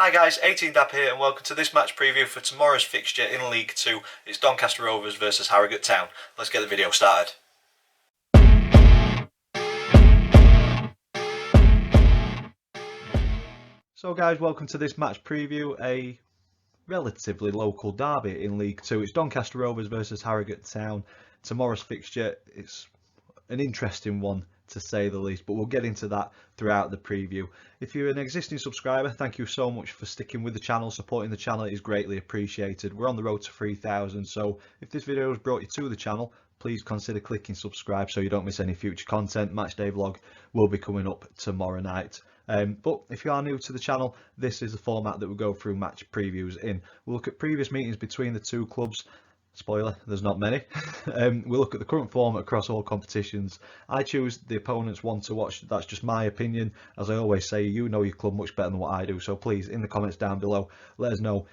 Hi guys, 18Dap here and welcome to this match preview for tomorrow's fixture in League 2. It's Doncaster Rovers versus Harrogate Town. Let's get the video started. So guys, welcome to this match preview, a relatively local derby in League 2. It's Doncaster Rovers versus Harrogate Town. Tomorrow's fixture, it's an interesting one to say the least, but we'll get into that throughout the preview. If you're an existing subscriber, thank you so much for sticking with the channel. Supporting the channel is greatly appreciated. We're on the road to 3,000, so if this video has brought you to the channel, please consider clicking subscribe so you don't miss any future content. Matchday vlog will be coming up tomorrow night. But if you are new to the channel, this is the format that we'll go through match previews in. We'll look at previous meetings between the two clubs. Spoiler, there's not many. We'll look at the current form across all competitions. I choose the opponent's one to watch. That's just my opinion. As I always say, you know your club much better than what I do. So please, in the comments down below, let us know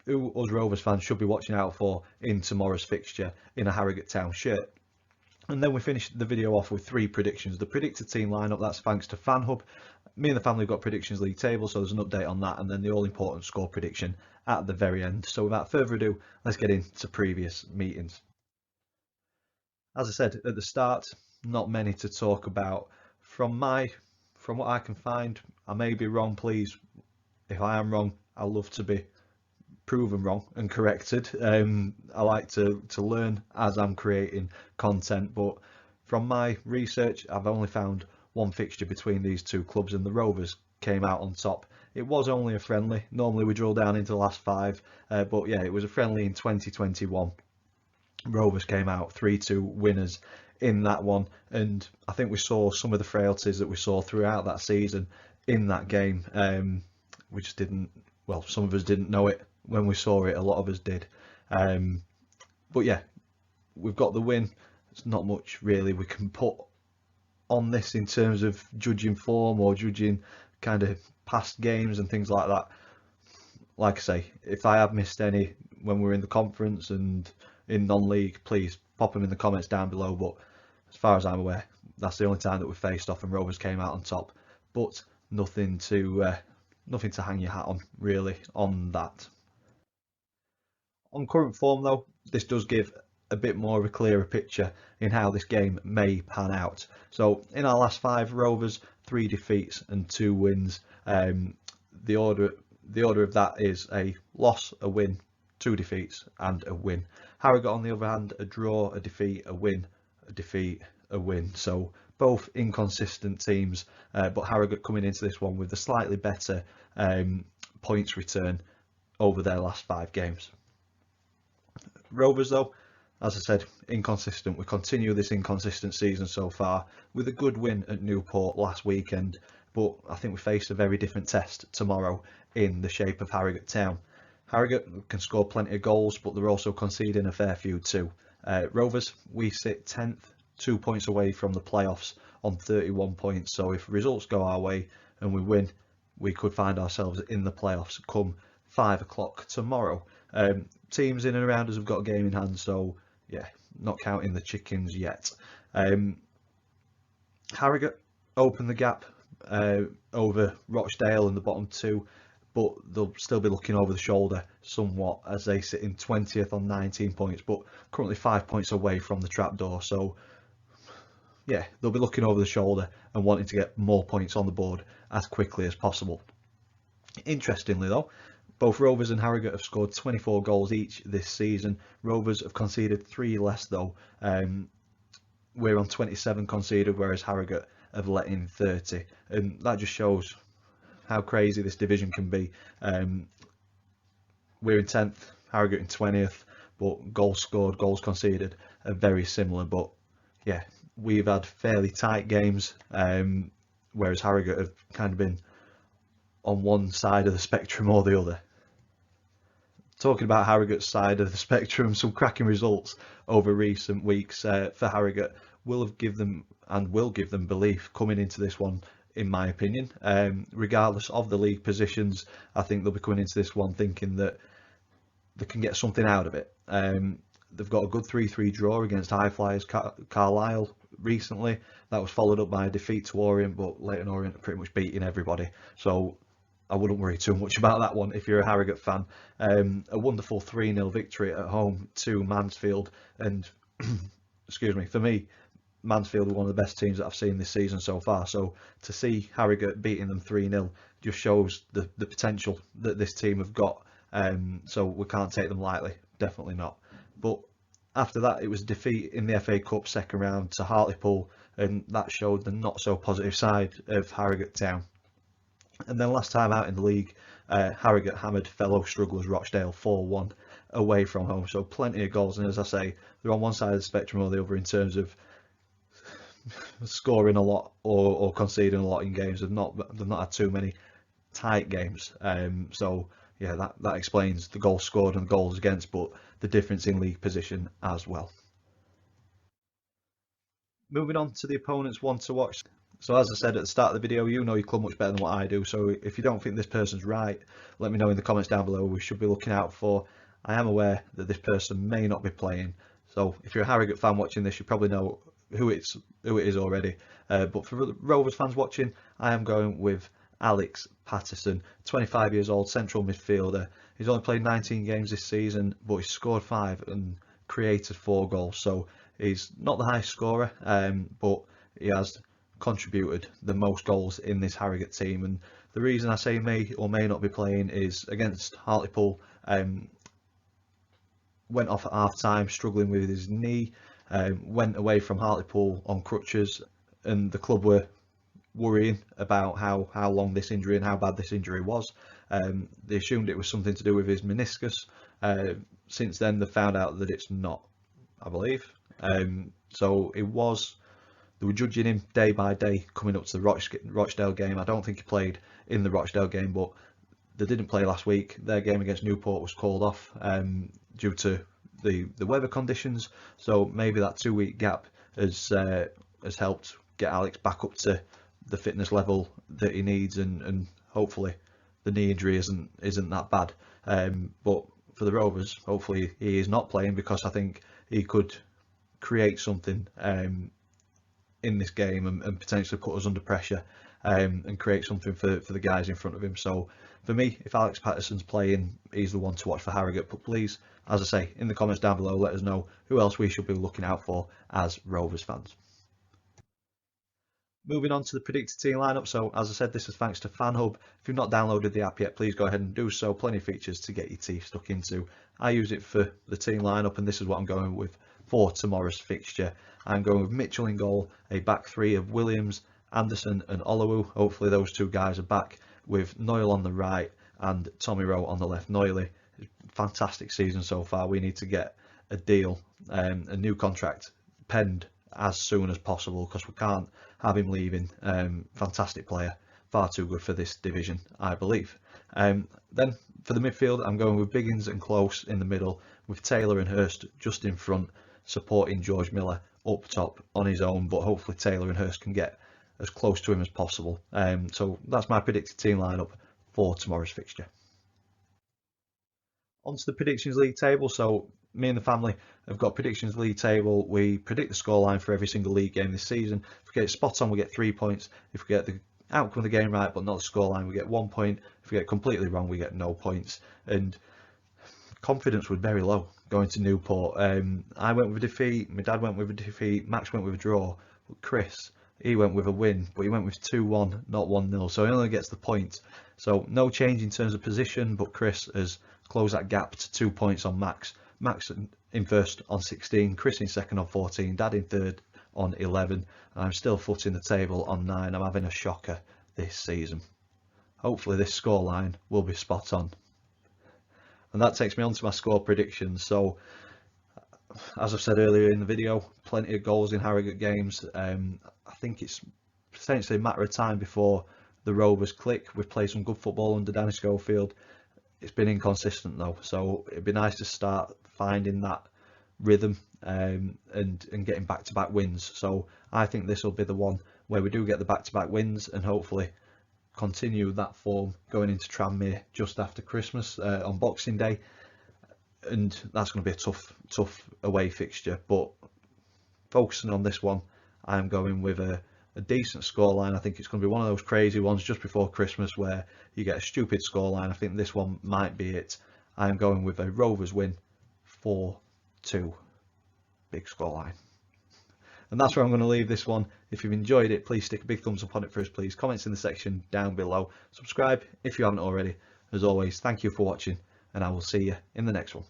who us Rovers fans should be watching out for in tomorrow's fixture in a Harrogate Town shirt. And then we finish the video off with three predictions. The predicted team lineup, that's thanks to FanHub. Me and the family have got predictions league table, so there's an update on that, and then the all-important score prediction at the very end. So without further ado, let's get into previous meetings. As I said at the start, not many to talk about. From what I can find, I may be wrong. Please, if I am wrong, I'd love to be proven wrong and corrected. I like to learn as I'm creating content, but from my research, I've only found one fixture between these two clubs, and the Rovers came out on top. It was only a friendly. Normally we drill down into the last five, but yeah, it was a friendly in 2021. Rovers came out 3-2 winners in that one, and I think we saw some of the frailties that we saw throughout that season in that game. We just didn't, well, some of us didn't know it when we saw it, a lot of us did. But yeah, we've got the win. There's not much really we can put on this in terms of judging form or judging kind of past games and things like that. Like I say, if I have missed any when we're in the conference and in non-league, please pop them in the comments down below. But as far as I'm aware, that's the only time that we faced off and Rovers came out on top. But nothing to hang your hat on really on that. On current form though, this does give a bit more of a clearer picture in how this game may pan out. So in our last five, Rovers 3 defeats and 2 wins. The order of that is a loss, a win, 2 defeats and a win. Harrogate on the other hand, a draw, a defeat, a win, a defeat, a win. So both inconsistent teams, but Harrogate coming into this one with a slightly better points return over their last 5 games. Rovers though, as I said, inconsistent. We continue this inconsistent season so far with a good win at Newport last weekend, but I think we face a very different test tomorrow in the shape of Harrogate Town. Harrogate can score plenty of goals, but they're also conceding a fair few too. Rovers, we sit 10th, 2 points away from the playoffs on 31 points, so if results go our way and we win, we could find ourselves in the playoffs come 5 o'clock tomorrow. Teams in and around us have got a game in hand, so yeah, not counting the chickens yet. Harrogate open the gap over Rochdale in the bottom 2, but they'll still be looking over the shoulder somewhat as they sit in 20th on 19 points, but currently 5 points away from the trapdoor. So yeah, they'll be looking over the shoulder and wanting to get more points on the board as quickly as possible. Interestingly though, both Rovers and Harrogate have scored 24 goals each this season. Rovers have conceded 3 less though. We're on 27 conceded, whereas Harrogate have let in 30. And that just shows how crazy this division can be. We're in 10th, Harrogate in 20th, but goals scored, goals conceded are very similar. But yeah, we've had fairly tight games, whereas Harrogate have kind of been on one side of the spectrum or the other. Talking about Harrogate's side of the spectrum, some cracking results over recent weeks for Harrogate will give them belief coming into this one, in my opinion. Regardless of the league positions, I think they'll be coming into this one thinking that they can get something out of it. They've got a good 3-3 draw against High Flyers Carlisle recently. That was followed up by a defeat to Orient, but Leyton Orient are pretty much beating everybody. So I wouldn't worry too much about that one if you're a Harrogate fan. A wonderful 3-0 victory at home to Mansfield, and excuse me, for me, Mansfield are one of the best teams that I've seen this season so far. So to see Harrogate beating them 3-0 just shows the potential that this team have got. So we can't take them lightly, definitely not. But after that, it was a defeat in the FA Cup second round to Hartlepool, and that showed the not so positive side of Harrogate Town. And then last time out in the league, Harrogate hammered fellow strugglers Rochdale 4-1 away from home. So plenty of goals, and as I say, they're on one side of the spectrum or the other in terms of scoring a lot or conceding a lot in games. They've not had too many tight games. So yeah, that explains the goals scored and the goals against, but the difference in league position as well. Moving on to the opponent's one to watch. So as I said at the start of the video, you know your club much better than what I do. So if you don't think this person's right, let me know in the comments down below. We should be looking out for. I am aware that this person may not be playing. So if you're a Harrogate fan watching this, you probably know who it is already. But for the Rovers fans watching, I am going with Alex Patterson, 25 years old, central midfielder. He's only played 19 games this season, but he's scored 5 and created 4 goals. So he's not the highest scorer, but he has contributed the most goals in this Harrogate team. And the reason I say he may or may not be playing is against Hartlepool, went off at half time struggling with his knee, went away from Hartlepool on crutches, and the club were worrying about how long this injury and how bad this injury was. They assumed it was something to do with his meniscus. Since then, they found out that it's not, I believe. So they were judging him day by day coming up to the Rochdale game. I don't think he played in the Rochdale game, but they didn't play last week. Their game against Newport was called off due to the weather conditions. So maybe that 2-week gap has helped get Alex back up to the fitness level that he needs, and hopefully the knee injury isn't that bad. But for the Rovers, hopefully he is not playing, because I think he could create something in this game and potentially put us under pressure, and create something for the guys in front of him. So for me, if Alex Patterson's playing, he's the one to watch for Harrogate. But please, as I say, in the comments down below, let us know who else we should be looking out for as Rovers fans. Moving on to the predicted team lineup. So as I said, this is thanks to FanHub. If you've not downloaded the app yet, please go ahead and do so. Plenty of features to get your teeth stuck into. I use it for the team lineup, and this is what I'm going with for tomorrow's fixture. I'm going with Mitchell in goal, a back three of Williams, Anderson and Olowu. Hopefully those two guys are back, with Noyle on the right and Tommy Rowe on the left. Noyle, fantastic season so far. We need to get a deal, a new contract penned as soon as possible, because we can't have him leaving. Fantastic player, far too good for this division, I believe. Then for the midfield, I'm going with Biggins and Close in the middle, with Taylor and Hurst just in front, supporting George Miller up top on his own, but hopefully Taylor and Hurst can get as close to him as possible. So that's my predicted team lineup for tomorrow's fixture. Onto the predictions league table. So me and the family have got predictions league table. We predict the scoreline for every single league game this season. If we get it spot on, we get 3 points. If we get the outcome of the game right but not the scoreline, we get 1 point. If we get it completely wrong, we get no points. And confidence was very low going to Newport. I went with a defeat, my dad went with a defeat, Max went with a draw, but Chris, he went with a win, but he went with 2-1, not 1-0, so he only gets the point. So no change in terms of position, but Chris has closed that gap to 2 points on Max. Max in first on 16, Chris in second on 14, Dad in third on 11. I'm still footing the table on 9. I'm having a shocker this season. Hopefully this scoreline will be spot on. And that takes me on to my score predictions. So as I've said earlier in the video, plenty of goals in Harrogate games. I think it's potentially a matter of time before the Rovers click. We've played some good football under Danny Schofield. It's been inconsistent though, so it'd be nice to start finding that rhythm and getting back-to-back wins. So I think this will be the one where we do get the back-to-back wins, and hopefully continue that form going into Tranmere just after Christmas on Boxing Day. And that's going to be a tough away fixture, but focusing on this one, I'm going with a a decent scoreline. I think it's going to be one of those crazy ones just before Christmas where you get a stupid scoreline. I think this one might be it. I am going with a Rovers win, 4-2, big scoreline. And that's where I'm going to leave this one. If you've enjoyed it, please stick a big thumbs up on it for us, please. Comments in the section down below. Subscribe if you haven't already. As always, thank you for watching, and I will see you in the next one.